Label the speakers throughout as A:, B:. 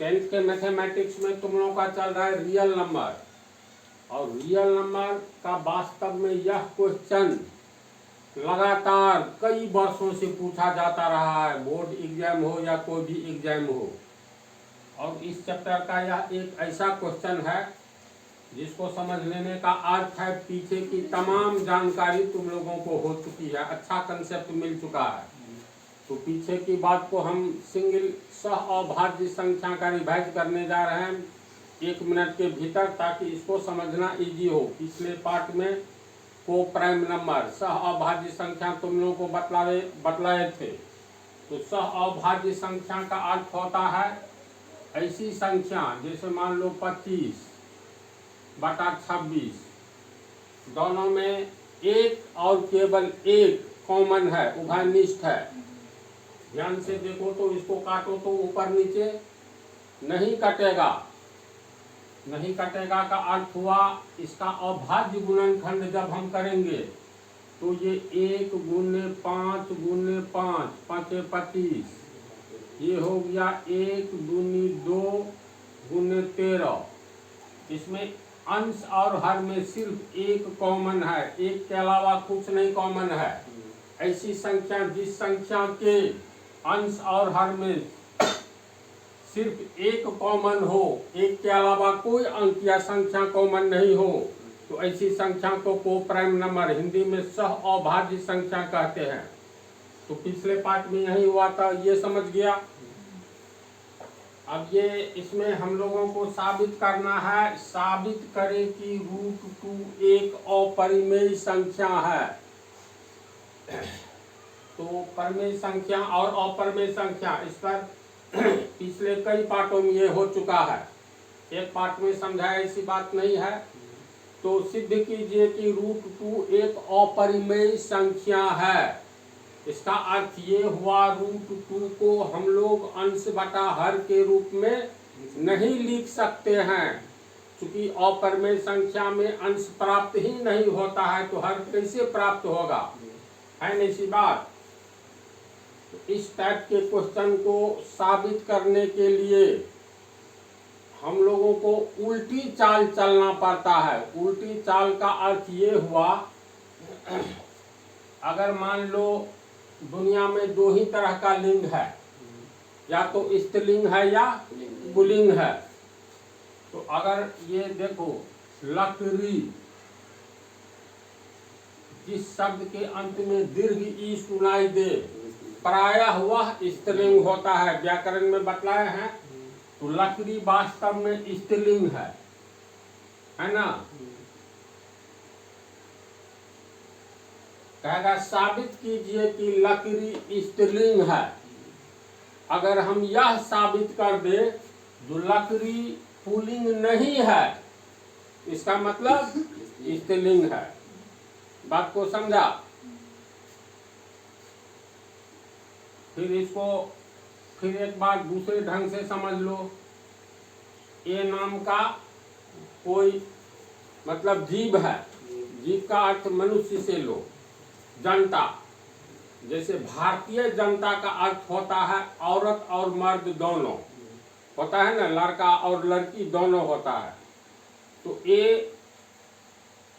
A: Tenth के mathematics में तुम लोगों का चल रहा है रियल नंबर, और रियल नंबर का वास्तव में यह क्वेश्चन लगातार कई वर्षों से पूछा जाता रहा है, बोर्ड एग्जाम हो या कोई भी एग्जाम हो। और इस चैप्टर का यह एक ऐसा क्वेश्चन है जिसको समझ लेने का अर्थ है पीछे की तमाम जानकारी तुम लोगों को हो चुकी है, अच्छा कंसेप्ट मिल चुका है। तो पीछे की बात को हम सिंगल सह अभाज्य संख्या का रिवाइज करने जा रहे हैं 1 मिनट के भीतर, ताकि इसको समझना इजी हो। पिछले पार्ट में को प्राइम नंबर सह अभाज्य संख्या तुम लोगों को बतलाए थे। तो सह अभाज्य संख्या का अर्थ होता है ऐसी संख्या जैसे मान लो 25/26, दोनों में एक और केवल एक कॉमन है, उभयनिष्ठ है। ध्यान से देखो तो इसको काटो तो ऊपर नीचे नहीं कटेगा। नहीं कटेगा का अर्थ हुआ इसका अभाज्य गुणनखंड जब हम करेंगे तो ये 1 × 5 × 5, 5 25, ये हो गया 1 × 2 × 13। इसमें अंश और हर में सिर्फ एक कॉमन है, एक के अलावा कुछ नहीं कॉमन है। ऐसी संख्या जिस संख्या के अंश और हर में सिर्फ एक कॉमन हो, एक के अलावा कोई अंक या संख्या कॉमन नहीं हो, तो ऐसी संख्या को प्राइम नंबर, हिंदी में सह अभाज्य संख्या कहते हैं। तो पिछले पार्ट में यही हुआ था, ये समझ गया। अब ये इसमें हम लोगों को साबित करना है, साबित करें कि √2 एक अपरिमेय संख्या है। तो परिमेय संख्या और अपरिमेय संख्या, इस पर पिछले कई पार्टों में ये हो चुका है, एक पार्ट में समझाया ऐसी बात नहीं है। तो सिद्ध कीजिए कि √2 एक अपरिमेय संख्या है। इसका अर्थ ये हुआ √2 को हम लोग अंश बटा हर के रूप में नहीं लिख सकते हैं, क्योंकि अपरिमेय संख्या में अंश प्राप्त ही नहीं होता है, तो हर कैसे प्राप्त होगा, है नहीं सी बात। तो इस टाइप के क्वेश्चन को साबित करने के लिए हम लोगों को उल्टी चाल चलना पड़ता है। उल्टी चाल का अर्थ ये हुआ, अगर मान लो दुनिया में 2 ही तरह का लिंग है, या तो स्त्रीलिंग है या पुल्लिंग है। तो अगर ये देखो लकड़ी, जिस शब्द के अंत में दीर्घ ई सुनाई दे, प्रायः वह स्त्रीलिंग होता है, व्याकरण में बतलाए हैं। तो लकड़ी वास्तव में स्त्रीलिंग है ना। कहेगा साबित कीजिए कि लकड़ी स्त्रीलिंग है। अगर हम यह साबित कर दे जो लकड़ी पुल्लिंग नहीं है, इसका मतलब स्त्रीलिंग है। बात को समझा। फिर इसको फिर एक बार दूसरे ढंग से समझ लो। ए नाम का कोई मतलब जीव है, जीव का अर्थ मनुष्य से लो, जनता। जैसे भारतीय जनता का अर्थ होता है औरत और मर्द दोनों, होता है ना, लड़का और लड़की दोनों होता है। तो ए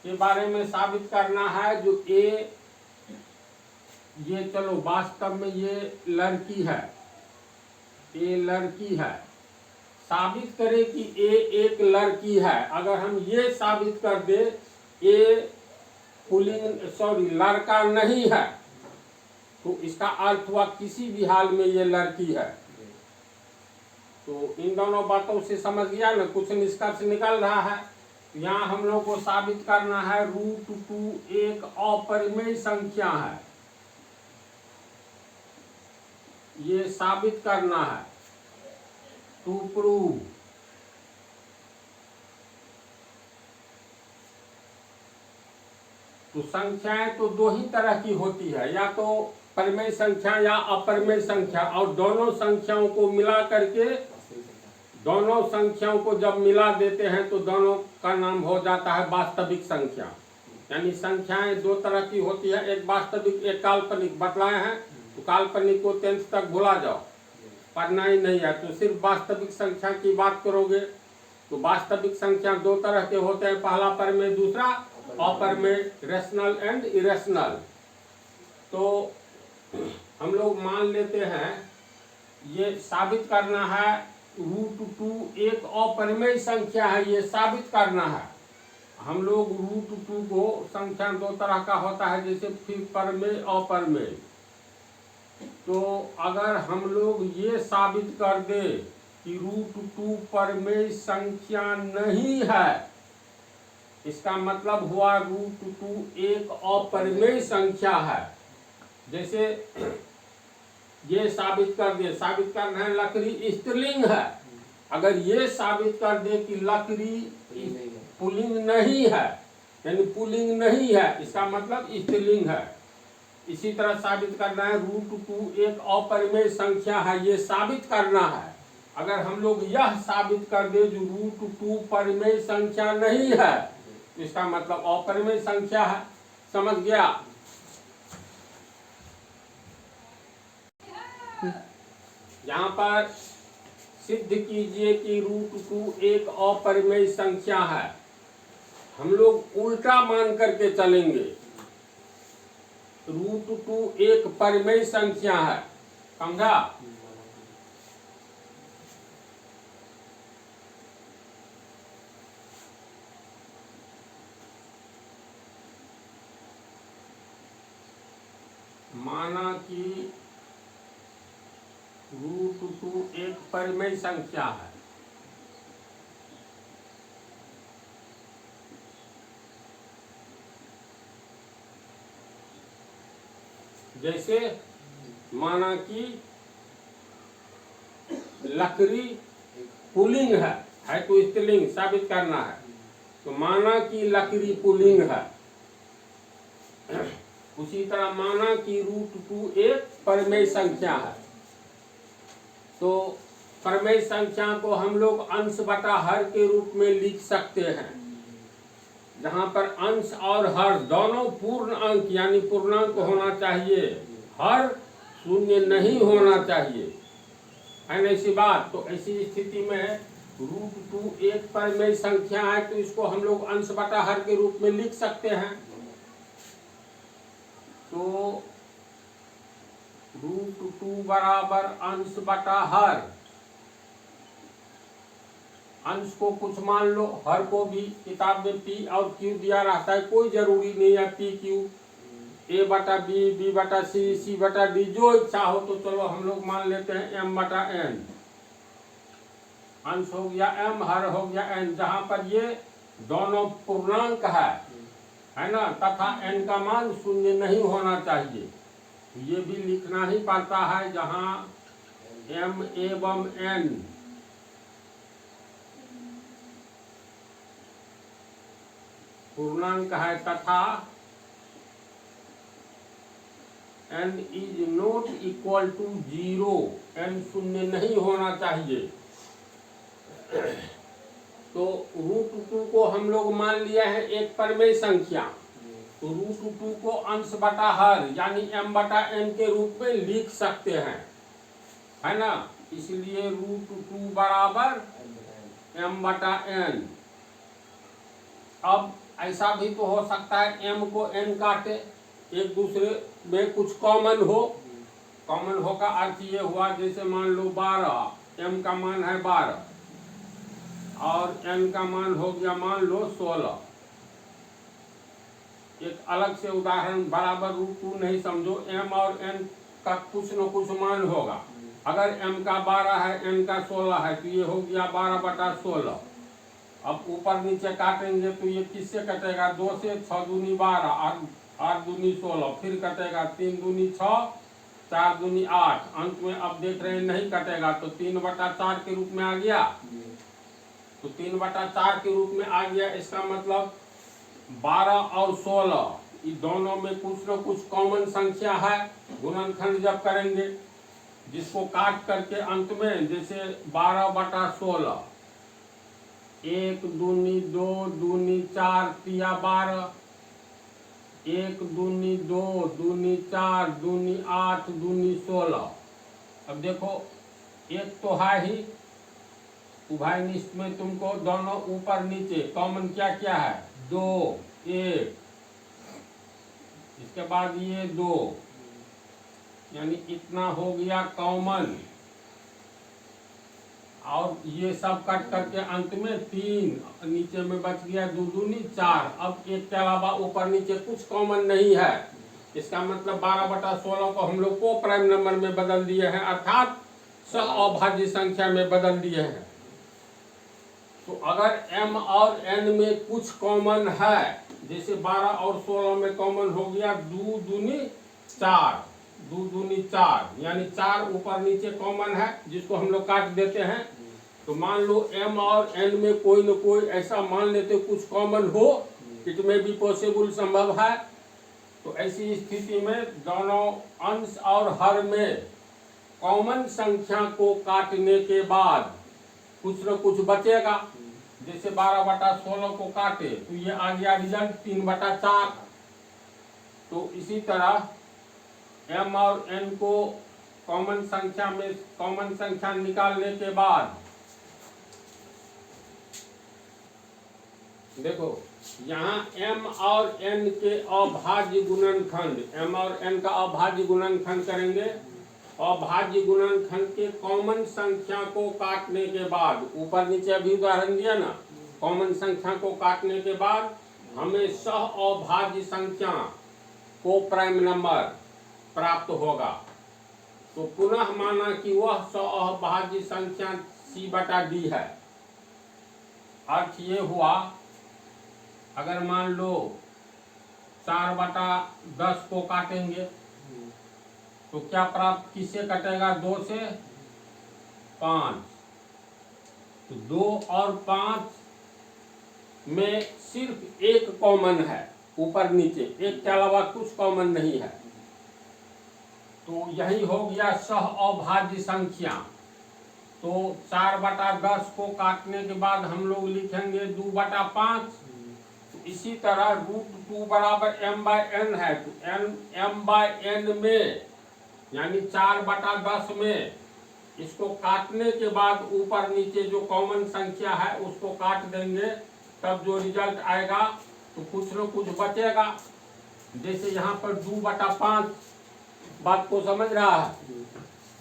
A: के बारे में साबित करना है, जो ए ये चलो वास्तव में ये लड़की है, ए लड़की है। साबित करे कि ए एक लड़की है। अगर हम ये साबित कर दे ए पुल्लिंग लड़का नहीं है, तो इसका अर्थ हुआ किसी भी हाल में ये लड़की है। तो इन दोनों बातों से समझ गया ना, कुछ निष्कर्ष निकल रहा है। यहाँ हम लोग को साबित करना है √2 एक अपरिमेय संख्या है, ये साबित करना है, टू प्रूव। तो संख्याएं तो 2 ही तरह की होती है, या तो परिमेय संख्या या अपरिमेय संख्या, और दोनों संख्याओं को मिला करके, दोनों संख्याओं को जब मिला देते हैं तो दोनों का नाम हो जाता है वास्तविक संख्या। यानी संख्याएं 2 तरह की होती है, एक वास्तविक एक काल्पनिक। बतलाए हैं तो काल्पनिक को 10th तक भुला जाओ, पढ़ना ही नहीं है तो सिर्फ वास्तविक संख्या की बात करोगे तो वास्तविक संख्या दो तरह के होते हैं, पहला परमेय, दूसरा अपरमेय, रेशनल एंड इरेशनल। तो हम लोग मान लेते हैं ये साबित करना है √2 एक अपरमेय संख्या है, ये साबित करना है। हम लोग √2 को संख्या दो तरह का होता है, जैसे फिर परमेय अपरमेय। तो अगर हम लोग ये साबित कर दे कि √2 परमेय संख्या नहीं है, इसका मतलब हुआ √2 एक अपरमेय संख्या है। जैसे ये साबित कर दे, साबित करना है लकड़ी स्त्रीलिंग है, अगर ये साबित कर दे कि लकड़ी पुल्लिंग नहीं है, यानी पुल्लिंग नहीं है, इसका मतलब स्त्रीलिंग है। इसी तरह साबित करना है √2 एक अपरिमेय संख्या है, ये साबित करना है। अगर हम लोग यह साबित कर दे जो √2 परिमेय संख्या नहीं है, इसका मतलब अपरिमेय संख्या है। समझ गया? यहाँ पर सिद्ध कीजिए कि √2 एक अपरिमेय संख्या है। हम लोग उल्टा मान करके चलेंगे। √2 एक परिमेय संख्या है, समझा? माना कि √2 एक परिमेय संख्या है। जैसे माना कि लकड़ी पुल्लिंग है तो स्त्रीलिंग साबित करना है। तो माना कि लकड़ी पुल्लिंग है। उसी तरह माना कि √2 एक परिमेय संख्या है। तो परिमेय संख्या को हम लोग अंश बटा हर के रूप में लिख सकते हैं, जहां पर अंश और हर दोनों पूर्ण अंक यानी पूर्णांक होना चाहिए, हर शून्य नहीं होना चाहिए, है ना ऐसी बात। तो ऐसी स्थिति में √2 एक परिमेय संख्या है तो इसको हम लोग अंश बटा हर के रूप में लिख सकते हैं। तो √2 बराबर अंश बटा हर। अंश को कुछ मान लो, हर को भी किताब में P और Q दिया रहता है, कोई जरूरी नहीं है P Q, A बटा B, B बटा C, C बटा D, जो इच्छा हो। तो चलो हम लोग मान लेते हैं M बटा N। अंश हो गया M, हर हो गया N, जहां पर ये दोनों पूर्णांक है ना, तथा N का मान शून्य नहीं होना चाहिए। ये भी लिखना ही पड़ता है, जहां M एवं N पूर्णांक है तथा n is not equal to 0, n शून्य नहीं होना चाहिए। तो √2 को हम लोग मान लिया है एक परिमेय संख्या। तो √2 को अंश बटा हर यानी m बटा n के रूप में लिख सकते हैं, है ना। इसलिए √2 बराबर m बटा n। अब ऐसा भी तो हो सकता है m को n काटे, एक दूसरे में कुछ कॉमन हो। कॉमन हो का अर्थ ये हुआ, जैसे मान लो 12, m का मान है 12 और n का मान हो गया मान लो 16। एक अलग से उदाहरण, बराबर √2 नहीं समझो, m और n का कुछ न कुछ मान होगा। अगर m का 12 है, n का 16 है, तो ये हो गया 12 बटा 16। अब ऊपर नीचे काटेंगे तो ये किससे कटेगा? 2 से, 6 दूनी 12, 8 दूनी 16, फिर कटेगा 3 दूनी 6, 4 दूनी 8। अंत में अब देख रहे हैं नहीं कटेगा, तो 3 बटा 4 के रूप में आ गया। तो 3 बटा 4 के रूप में आ गया। इसका मतलब 12 और 16 ये दोनों में कुछ न कुछ कॉमन संख्या है। गुणनखंड जब करेंगे, जिसको काट करके अंत में, जैसे 12 बटा 16, 1 दूनी 2 दूनी 4 तिया 12, 1 दूनी 2 दूनी 4 दूनी 8 दूनी 16। अब देखो एक तो है ही, उभयनिष्ठ में तुमको दोनों ऊपर नीचे कॉमन क्या क्या है, 2 1, इसके बाद ये 2, यानी इतना हो गया कॉमन, और ये सब कट करके अंत में 3, नीचे में बच गया 2 दूनी 4। अब एक के अलावा ऊपर नीचे कुछ कॉमन नहीं है, इसका मतलब 12/16 को हम लोग को प्राइम नंबर में बदल दिए हैं, अर्थात सह अभाज्य संख्या में बदल दिए हैं। तो अगर m और n में कुछ कॉमन है, जैसे 12 और 16 में कॉमन हो गया 2 दूनी 4, 2 दूनी 4, यानी 4 ऊपर नीचे कॉमन है, जिसको हम लोग काट देते हैं। तो मान लो m और n में कोई न कोई ऐसा मान लेते कुछ कॉमन हो, इट में भी पॉसिबल संभव है। तो ऐसी स्थिति में दोनों अंश और हर में कॉमन संख्या को काटने के बाद कुछ न कुछ बचेगा। जैसे 12/16 को काटे तो ये आ गया रिजल्ट 3/4। तो इसी तरह m और n को कॉमन संख्या में कॉमन संख्या निकालने के बाद देखो यहाँ m और n के अभाज्य गुणनखंड, m और n का अभाज्य गुणनखंड करेंगे। अभाज्य गुणनखंड के कॉमन संख्या को काटने के बाद, ऊपर नीचे अभी उदाहरण दिया ना, कॉमन संख्या को काटने के बाद हमें सह अभाज्य संख्या को प्राइम नंबर प्राप्त होगा। तो पुनः माना कि वह सह अभाज्य संख्या c/d है। अर्थ ये हुआ, अगर मान लो 4/10 को काटेंगे तो क्या प्राप्त किससे कटेगा, 2 से 5। तो 2 और 5 में सिर्फ एक कॉमन है, ऊपर नीचे एक के अलावा कुछ कॉमन नहीं है। तो यही हो गया सह अभाज्य संख्या। तो 4/10 को काटने के बाद हम लोग लिखेंगे 2/5। तो इसी तरह √2 बराबर m/n है। तो m/n में यानी 4/10 में इसको काटने के बाद ऊपर नीचे जो कॉमन संख्या है उसको काट देंगे, तब जो रिजल्ट आएगा तो कुछ न कुछ बचेगा। जैसे यहाँ पर 2/5, बात को समझ रहा है,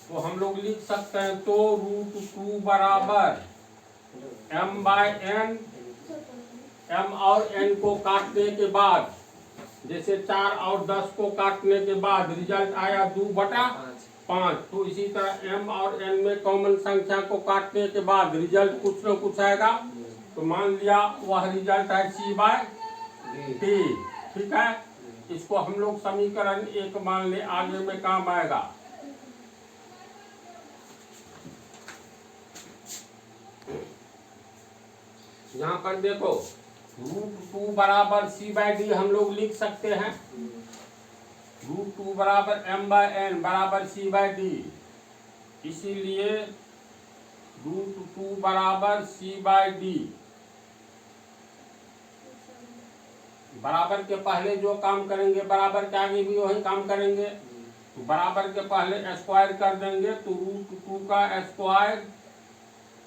A: तो हम लोग लिख सकते हैं तो √2 बराबर m/n, m और n को काटने के बाद, जैसे 4 और 10 को काटने के बाद रिजल्ट आया 2/5। तो इसी तरह m और n में कॉमन संख्या को काटने के बाद रिजल्ट कुछ न कुछ आएगा। तो मान लिया वह रिजल्ट है c/d। ठीक है, इसको हम लोग समीकरण 1 मान ले, आगे में काम आएगा। यहाँ पर देखो √2 बराबर c/d हम लोग लिख सकते हैं। √2 बराबर m/n बराबर c/d, इसीलिए √2 बराबर c/d। बराबर के पहले जो काम करेंगे बराबर के आगे भी वही काम करेंगे। तो बराबर के पहले स्क्वायर कर देंगे, तो √2 का स्क्वायर,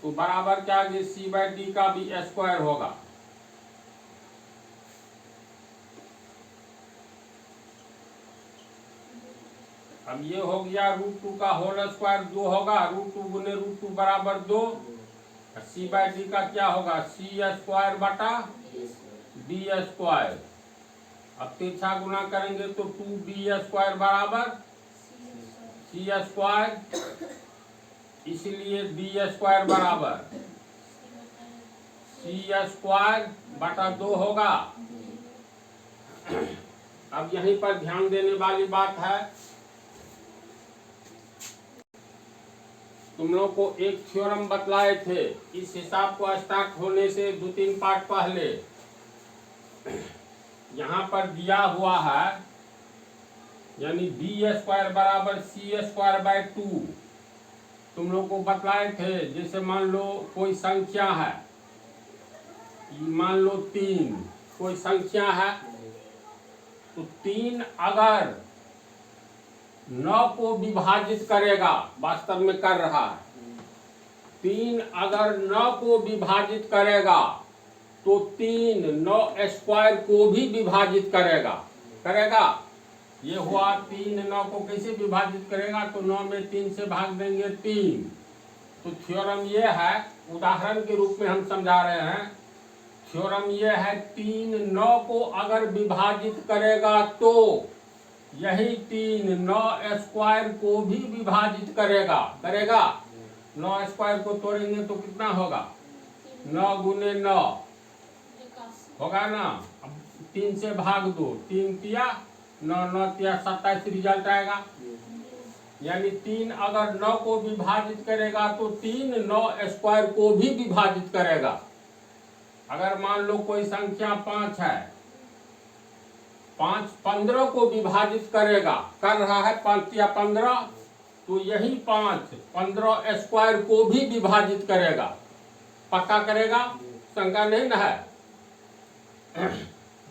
A: तो बराबर के आगे c/d का भी स्क्वायर होगा। अब ये हो गया √2 का होल स्क्वायर 2 होगा, √2 गुने √2 बराबर 2। c/d का क्या होगा, c²/d²। अब तिरछा गुना करेंगे तो 2d² बराबर c², इसलिए d² बराबर c²/2 होगा। अब यहीं पर ध्यान देने वाली बात है, तुम लोग को एक थ्योरम बतलाए थे, इस हिसाब को स्टार्ट होने से 2-3 पार्ट पहले। यहाँ पर दिया हुआ है, यानी d² बराबर c²/2 तुम लोग को बतलाए थे। जैसे मान लो कोई संख्या है, मान लो 3 कोई संख्या है, तो 3 अगर 9 को विभाजित करेगा, वास्तव में कर रहा है, 3 अगर 9 को विभाजित करेगा तो 3 9 स्क्वायर को भी विभाजित करेगा। करेगा, ये हुआ 3 9 को कैसे विभाजित करेगा, तो 9 में 3 से भाग देंगे 3। तो थ्योरम ये है, उदाहरण के रूप में हम समझा रहे हैं। थ्योरम ये है 3 9 को अगर विभाजित करेगा तो यही 3 9 स्क्वायर को भी विभाजित करेगा। करेगा, 9 स्क्वायर को तोड़ेंगे तो कितना होगा, 9 गुने 9 होगा ना। अब 3 से भाग दो, 3 तिया 9 9 तिया 27 रिजल्ट आएगा। यानी 3 अगर 9 को विभाजित करेगा तो 3 9 स्क्वायर को भी विभाजित करेगा। अगर मान लो कोई संख्या 5 है, 5 15 को विभाजित करेगा, कर रहा है 5 या 15, तो यही 5 15 स्क्वायर को भी विभाजित करेगा। पक्का करेगा, शंका नहीं ना है।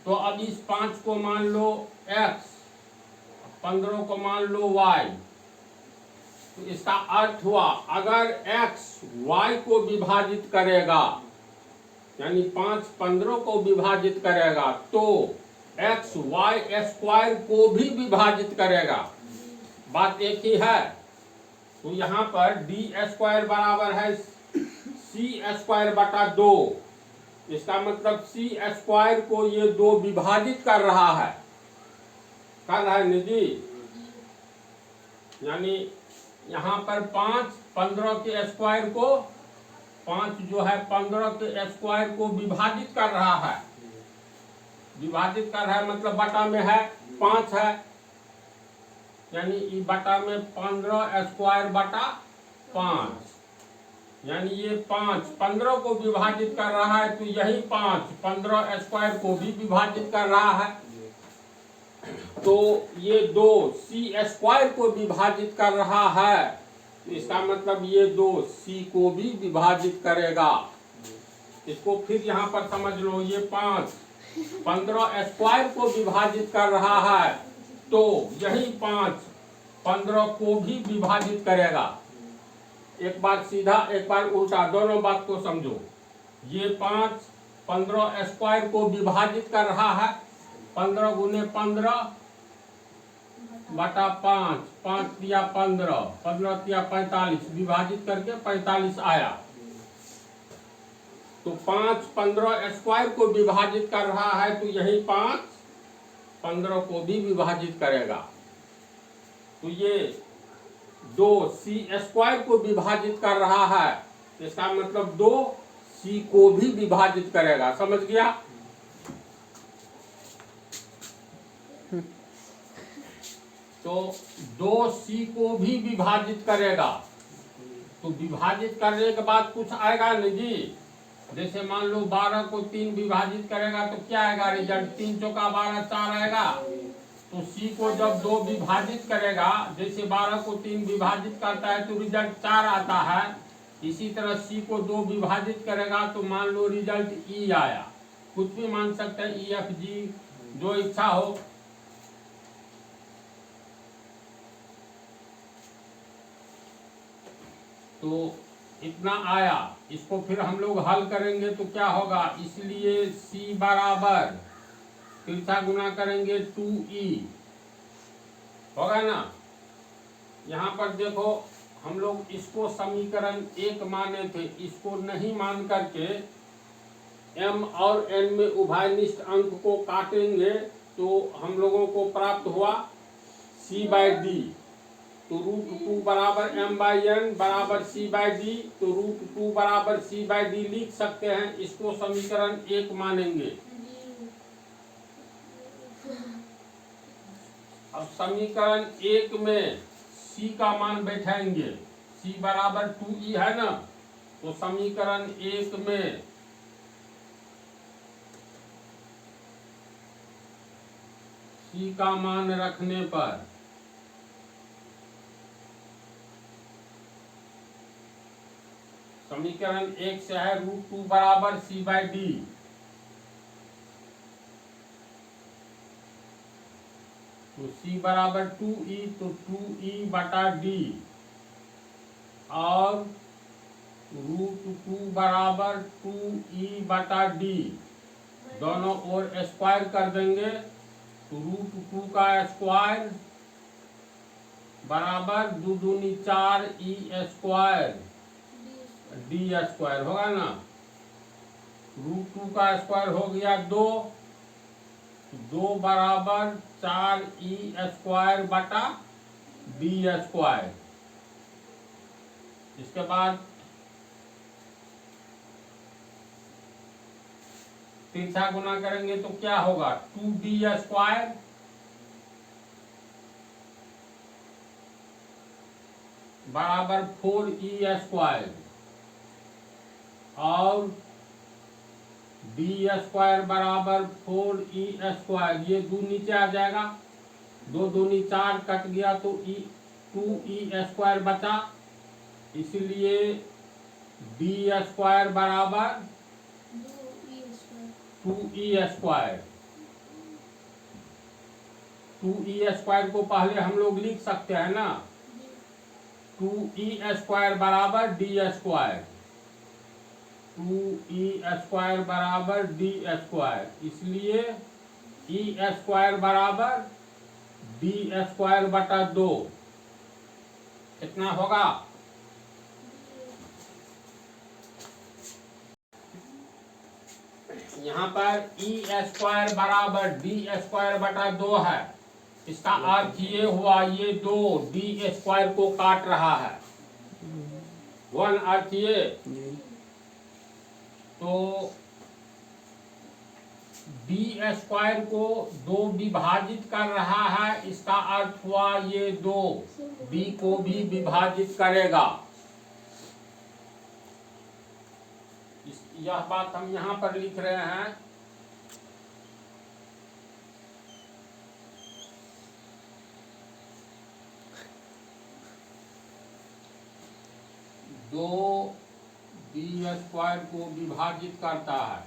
A: तो अब इस 5 को मान लो x, 15 को मान लो y। तो इसका अर्थ हुआ अगर x y को विभाजित करेगा, यानी 5 15 को विभाजित करेगा तो x y स्क्वायर को भी विभाजित करेगा। बात एक ही है। तो यहाँ पर डी स्क्वायर बराबर है सी स्क्वायर बटा 2। इसका मतलब सी स्क्वायर को ये 2 विभाजित कर रहा है। कर रहा है निजी, यानी यहाँ पर 5 15 के स्क्वायर को, 5 जो है 15 के स्क्वायर को विभाजित कर रहा है। विभाजित कर रहा है मतलब बटा में है 5 है, यानी ये बटा में 15 स्क्वायर बटा 5, यानी ये 5 15 को विभाजित कर रहा है, तो यही 5 15 स्क्वायर को भी विभाजित कर रहा है। तो ये 2 सी स्क्वायर को विभाजित कर रहा है, तो इसका मतलब ये 2 सी को भी विभाजित करेगा। इसको फिर यहाँ पर समझ लो, ये 5 15 स्क्वायर को विभाजित कर रहा है, तो यही 5 15 को भी विभाजित करेगा। एक बार सीधा एक बार उल्टा, दोनों बात को समझो। ये 5 15 स्क्वायर को विभाजित कर रहा है, 15 गुने 15 बटा 5, 5 दिया 15, 15 दिया 45, विभाजित करके 45 आया। तो 5 15 स्क्वायर को विभाजित कर रहा है, तो यही 5 15 को भी विभाजित करेगा। तो ये 2 सी स्क्वायर को विभाजित कर रहा है, इसका मतलब 2 सी को भी विभाजित करेगा। समझ गया? तो 2 सी को भी विभाजित करेगा। तो विभाजित करने के बाद कुछ आएगा नहीं जी। जैसे मान लो 12 को 3 विभाजित करेगा तो क्या आएगा रिजल्ट, 3 चौका 12 4 आएगा। तो सी को जब 2 विभाजित करेगा, जैसे 12 को 3 विभाजित करता है तो रिजल्ट 4 आता है, इसी तरह सी को 2 विभाजित करेगा तो मान लो रिजल्ट ई आया। कुछ भी मान सकते हैं, ई एफ जी, जो इच्छा हो। तो इतना आया, इसको फिर हम लोग हल करेंगे तो क्या होगा, इसलिए सी बराबर तिरछा गुना करेंगे 2e होगा ना। यहाँ पर देखो, हम लोग इसको समीकरण 1 माने थे, इसको नहीं मान करके m और n में उभयनिष्ठ अंक को काटेंगे तो हम लोगों को प्राप्त हुआ c/d। तो √2 बराबर m/n बराबर c/d, तो √2 बराबर c/d लिख सकते हैं। इसको समीकरण 1 मानेंगे। अब समीकरण 1 में c का मान बैठाएंगे, c बराबर 2e है ना। तो समीकरण 1 में c का मान रखने पर समीकरण 1 से है √2 बराबर c/d। तो c बराबर 2e, तो 2e बटा d, और √2 बराबर 2e बटा डी, दोनों ओर स्क्वायर कर देंगे तो √2 का स्क्वायर बराबर 2 दूनी 4 ई स्क्वायर डी स्क्वायर होगा ना। √2 का स्क्वायर हो गया 2, 2 बराबर 4 ई स्क्वायर बटा डी स्क्वायर। इसके बाद तिरछा गुना करेंगे तो क्या होगा 2d स्क्वायर बराबर 4e स्क्वायर और डी स्क्वायर बराबर 4e स्क्वायर। ये 2 नीचे आ जाएगा, 2 दूनी 4 कट गया तो 2e स्क्वायर बचा, इसलिए डी स्क्वायर बराबर 2e स्क्वायर। 2e स्क्वायर को पहले हम लोग लिख सकते हैं ना, 2e स्क्वायर बराबर डी स्क्वायर, 2e स्क्वायर बराबर डी स्क्वायर, इसलिए e स्क्वायर बराबर डी स्क्वायर बटा 2 कितना होगा। यहाँ पर e स्क्वायर बराबर डी स्क्वायर बटा 2 है, इसका अर्थ ये हुआ ये 2 डी स्क्वायर को काट रहा है, वन अर्थ ये। तो डी स्क्वायर को 2 विभाजित कर रहा है, इसका अर्थ हुआ ये 2 डी को भी विभाजित करेगा। यह बात हम यहाँ पर लिख रहे हैं। दो डी स्क्वायर को विभाजित करता है।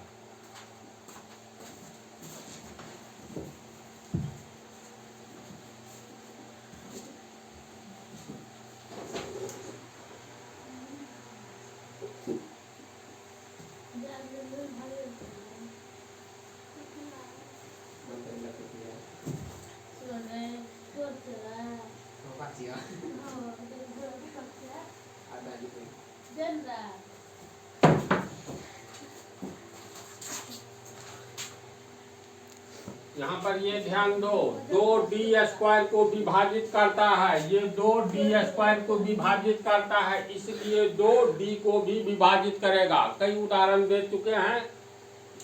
A: यहाँ पर ये ध्यान दो, 2 डी स्क्वायर को विभाजित करता है, ये 2 डी स्क्वायर को विभाजित करता है, इसलिए 2 डी को भी विभाजित करेगा। कई उदाहरण दे चुके हैं,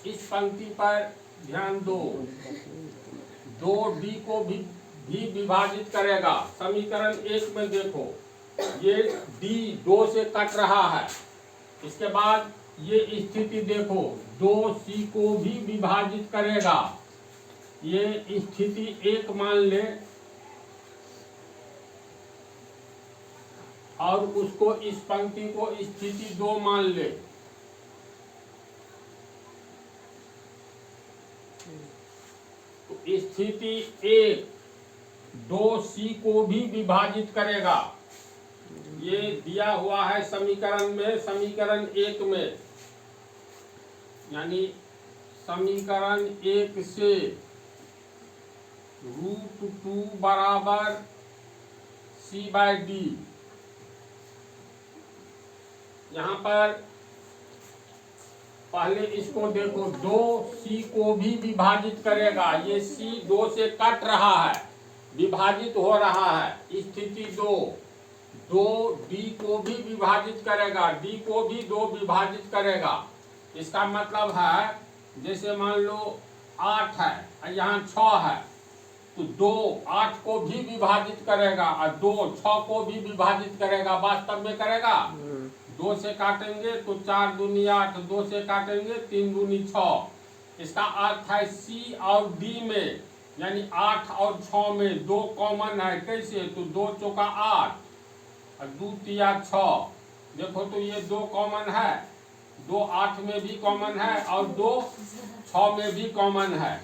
A: इस पंक्ति पर ध्यान दो, 2 डी को भी विभाजित करेगा। समीकरण 1 में देखो, ये डी 2 से कट रहा है, इसके बाद ये स्थिति देखो 2 सी को भी विभाजित करेगा। ये स्थिति 1 मान ले और उसको इस पंक्ति को स्थिति 2 मान ले। तो स्थिति 1 2c को भी विभाजित करेगा। ये दिया हुआ है समीकरण में, समीकरण 1 में, यानी समीकरण 1 से √2 बराबर c/d। यहाँ पर पहले इसको देखो, 2c को भी विभाजित करेगा। ये c 2 से कट रहा है, विभाजित हो रहा है। स्थिति 2 d को भी विभाजित करेगा, d को भी 2 विभाजित करेगा। इसका मतलब है जैसे मान लो 8 है और यहाँ 6 है, तो 2 8 को भी विभाजित करेगा और 2 6 को भी विभाजित करेगा। वास्तव में करेगा, 2 से काटेंगे तो 4 दूनी 8, 2 से काटेंगे 3 दूनी 6। इसका अर्थ है C और D में, यानी 8 और 6 में 2 कॉमन है। कैसे? तो 2 चौका 8 और 2 तिया 6। देखो तो ये 2 कॉमन है, 2 8 में भी कॉमन है और 2 6 में भी कॉमन है।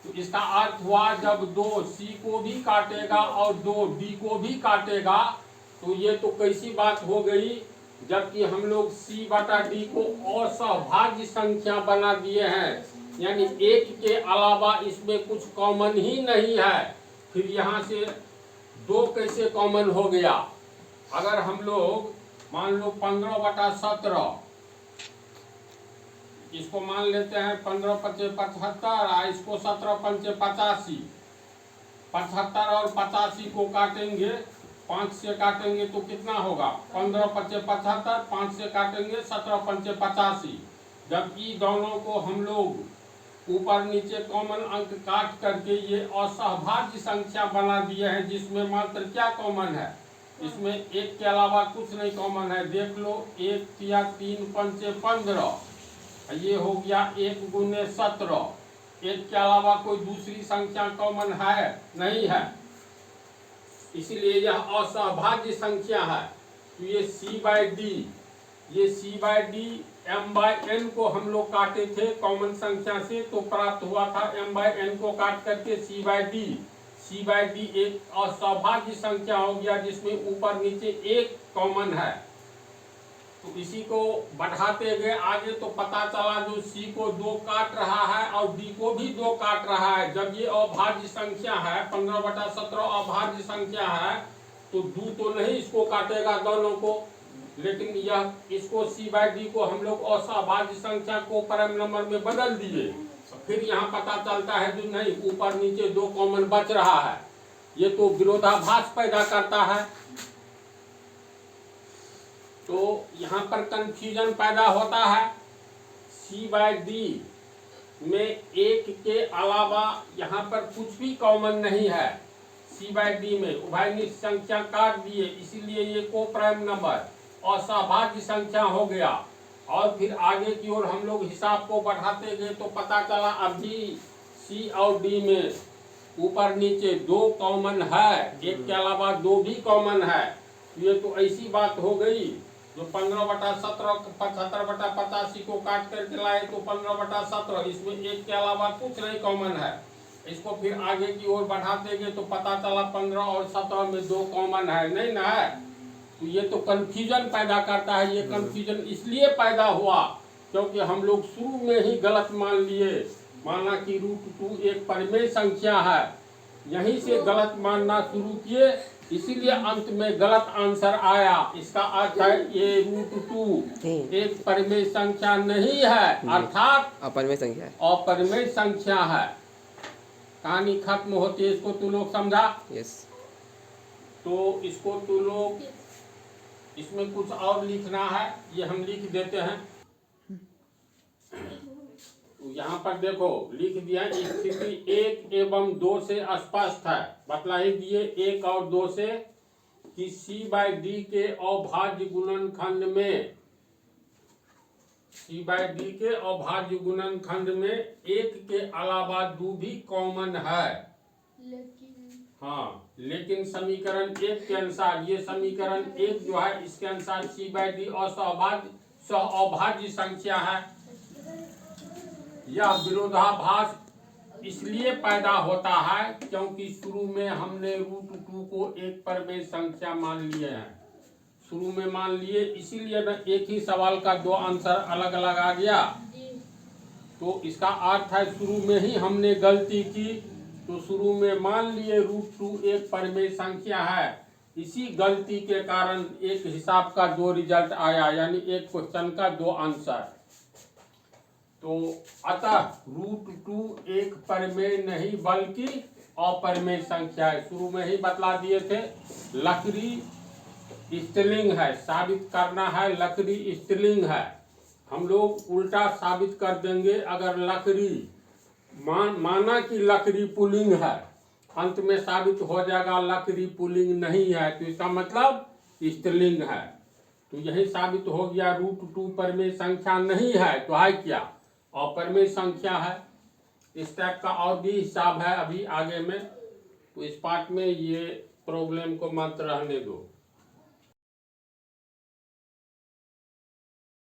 A: तो इसका अर्थ हुआ जब 2 C को भी काटेगा और 2 D को भी काटेगा, तो ये तो कैसी बात हो गई जबकि हम लोग C बटा D को असहभाज्य संख्या बना दिए हैं, यानी एक के अलावा इसमें कुछ कॉमन ही नहीं है। फिर यहाँ से 2 कैसे कॉमन हो गया? अगर हम लोग मान लो 15/17, इसको मान लेते हैं 15×5 = 75, इसको 17×5 = 85। 75 और 85 को काटेंगे, 5 से काटेंगे तो कितना होगा? 15×5 = 75, 5 से काटेंगे 17×5 = 85। जबकि दोनों को हम लोग ऊपर नीचे कॉमन अंक काट करके ये असहभाज्य संख्या बना दिए हैं, जिसमें मात्र क्या कॉमन है? इसमें एक के अलावा कुछ नहीं कॉमन है। देख लो, 1 या 3×5 = 15, ये हो गया 1 × 17। एक के अलावा कोई दूसरी संख्या कॉमन है? नहीं है, इसलिए यह असहभाज्य संख्या है। तो ये C/D, ये C/D m/n को हम लोग काटे थे कॉमन संख्या से, तो प्राप्त हुआ था m/n को काट करके C/D। C/D एक असहभाज्य संख्या हो गया जिसमें ऊपर नीचे एक कॉमन है। तो इसी को बढ़ाते गए आगे तो पता चला जो C को 2 काट रहा है और D को भी 2 काट रहा है। जब ये अभाज्य संख्या है, 15/17 अभाज्य संख्या है, तो 2 तो नहीं इसको काटेगा दोनों को, लेकिन यह इसको C/D को हम लोग असहभाज्य संख्या को प्राइम नंबर में बदल दिए। फिर यहाँ पता चलता है जो नहीं, ऊपर नीचे 2 कॉमन बच रहा है। ये तो विरोधाभास पैदा करता है। तो यहाँ पर कंफ्यूजन पैदा होता है। C/D में एक के अलावा यहाँ पर कुछ भी कॉमन नहीं है। C/D में उभयनिष्ठ संख्या काट दिए, इसीलिए ये को प्राइम नंबर असहभाज्य संख्या हो गया। और फिर आगे की ओर हम लोग हिसाब को बढ़ाते गए तो पता चला अभी C और D में ऊपर नीचे 2 कॉमन है, एक के अलावा 2 भी कॉमन है। ये तो ऐसी बात हो गई जो 15/17 75/85 को काट करके लाए तो 15/17, इसमें एक के अलावा कुछ नहीं कॉमन है। इसको फिर आगे की ओर बढ़ाते गए तो पता चला 15 और 17 में 2 कॉमन है, नहीं ना है। तो ये तो कंफ्यूजन पैदा करता है। ये कंफ्यूजन इसलिए पैदा हुआ क्योंकि हम लोग शुरू में ही गलत मान लिए, माना कि √2 एक परिमेय संख्या है, यहीं से गलत मानना शुरू किए, इसीलिए अंत में गलत आंसर आया। इसका अर्थ है ये √2 एक परिमेय संख्या नहीं है, अर्थात
B: अपरिमेय संख्या है,
A: अपरिमेय संख्या है। कहानी खत्म होती है। इसको तू लोग समझा?
B: यस।
A: तो इसको तू लोग, इसमें कुछ और लिखना है, ये हम लिख देते हैं। तो यहाँ पर देखो लिख दिया, स्थिति 1 एवं 2 से स्पष्ट है। बतला ही दिए 1 और 2 से कि C/D के अभाज्य गुणनखंड में, C/D के अभाज्य गुणनखंड में एक के अलावा 2 भी कॉमन है। हाँ, लेकिन समीकरण 1 के अनुसार, ये समीकरण 1 जो है इसके अनुसार C/D अभाज्य संख्या है। यह विरोधाभास इसलिए पैदा होता है क्योंकि शुरू में हमने √2 को एक परिमेय संख्या मान लिए हैं। शुरू में मान लिए, इसीलिए ना एक ही सवाल का 2 आंसर अलग अलग आ गया। तो इसका अर्थ है शुरू में ही हमने गलती की। तो शुरू में मान लिए √2 एक परिमेय संख्या है, इसी गलती के कारण एक हिसाब का 2 रिजल्ट आया, यानी एक क्वेश्चन का 2 आंसर। तो अतः √2 एक परिमेय नहीं बल्कि अपरिमेय संख्या है। शुरू में ही बतला दिए थे। लकड़ी स्त्रीलिंग है, साबित करना है लकड़ी स्त्रीलिंग है। हम लोग उल्टा साबित कर देंगे। अगर लकड़ी माना कि लकड़ी पुल्लिंग है, अंत में साबित हो जाएगा लकड़ी पुल्लिंग नहीं है, तो इसका मतलब स्त्रीलिंग है। तो यही साबित हो गया √2 परिमेय संख्या नहीं है, तो है क्या? अपरिमेय संख्या है। इस टाइप का और भी हिसाब है अभी आगे में, तो इस पार्ट में ये प्रॉब्लम को मत रहने दो।